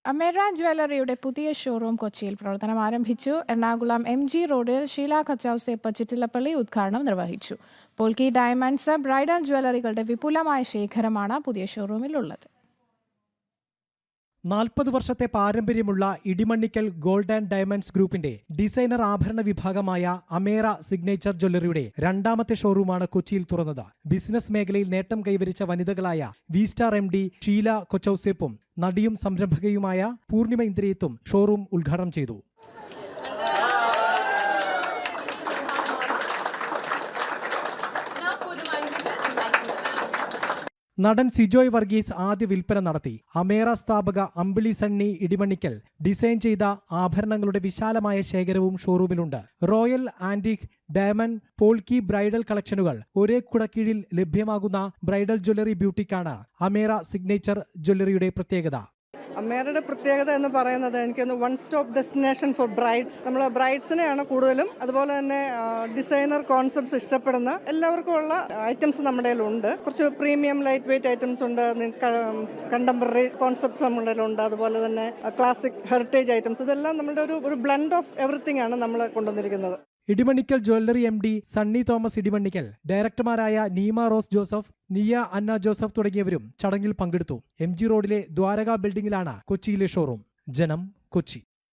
അമേര ജ്വല്ലറിയുടെ പുതിയ ഷോറൂം കൊച്ചിയിൽ പ്രവർത്തനം ആരംഭിച്ചു. എറണാകുളം MG റോഡിൽ ഷീല കച്ചൌസേപ്പ് ചിറ്റിലപ്പള്ളി ഉദ്ഘാടനം നിർവഹിച്ചു. പോൾക്കി ഡയമണ്ട്സ്, ബ്രൈഡൽ ജ്വല്ലറികളുടെ വിപുലമായ ശേഖരമാണ് പുതിയ ഷോറൂമിലുള്ളത്. 40 വർഷത്തെ പാരമ്പര്യമുള്ള ഇടിമണ്ണിക്കൽ ഗോൾഡ് ആൻഡ് ഡയമണ്ട്സ് ഗ്രൂപ്പിന്റെ ഡിസൈനർ ആഭരണ വിഭാഗമായ അമേര സിഗ്നേച്ചർ ജ്വല്ലറിയുടെ രണ്ടാമത്തെ ഷോറൂമാണ് കൊച്ചിയിൽ തുറന്നത്. ബിസിനസ് മേഖലയിൽ നേട്ടം കൈവരിച്ച വനിതകളായ V-സ്റ്റാർ MD ഷീല കൊച്ചൌസേപ്പും നടിയും സംരംഭകയുമായ പൂർണിമ ഇന്ദ്രിയത്തും ഷോറൂം ഉദ്ഘാടനം ചെയ്തു. നടൻ സിജോയ് വർഗീസ് ആദ്യ വിൽപ്പന നടത്തി. അമേര സ്ഥാപക അമ്പിളി സണ്ണി ഇടിമണ്ണിക്കൽ ഡിസൈൻ ചെയ്ത ആഭരണങ്ങളുടെ വിശാലമായ ശേഖരവും ഷോറൂമിലുണ്ട്. Royal antique, diamond, polki bridal കളക്ഷനുകൾ ഒരേ കുടക്കീഴിൽ ലഭ്യമാകുന്ന ബ്രൈഡൽ ജ്വല്ലറി ബ്യൂട്ടിക്കാണ് അമേര സിഗ്നേച്ചർ ജ്വല്ലറിയുടെ പ്രത്യേകത. അമേരയുടെ പ്രത്യേകത എന്ന് പറയുന്നത് എനിക്കൊന്ന് one stop destination for brides. നമ്മൾ ബ്രൈഡ്സിനെയാണ് കൂടുതലും, അതുപോലെ തന്നെ ഡിസൈനർ കോൺസെപ്റ്റ്സ് ഇഷ്ടപ്പെടുന്ന എല്ലാവർക്കും ഉള്ള ഐറ്റംസ് നമ്മുടെ കയ്യിലുണ്ട്. കുറച്ച് പ്രീമിയം ലൈറ്റ് വെയിറ്റ് ഐറ്റംസ് ഉണ്ട്, കണ്ടംപററി കോൺസെപ്റ്റ്സ് നമ്മുടെ കയ്യിലുണ്ട്, അതുപോലെ തന്നെ ക്ലാസിക് ഹെറിറ്റേജ് ഐറ്റംസ്. ഇതെല്ലാം നമ്മുടെ ഒരു ബ്ലെൻഡ് ഓഫ് എവറിത്തിങ് ആണ് നമ്മൾ കൊണ്ടുവന്നിരിക്കുന്നത്. ഇടിമണ്ണിക്കൽ ജ്വല്ലറി MD സണ്ണി തോമസ് ഇടിമണ്ണിക്കൽ, ഡയറക്ടർമാരായ നീമ റോസ് ജോസഫ്, നിയ അന്ന ജോസഫ് തുടങ്ങിയവരും ചടങ്ങിൽ പങ്കെടുത്തു. MG റോഡിലെ ദ്വാരക ബിൽഡിംഗിലാണ് കൊച്ചിയിലെ ഷോറൂം. ജനം, കൊച്ചി.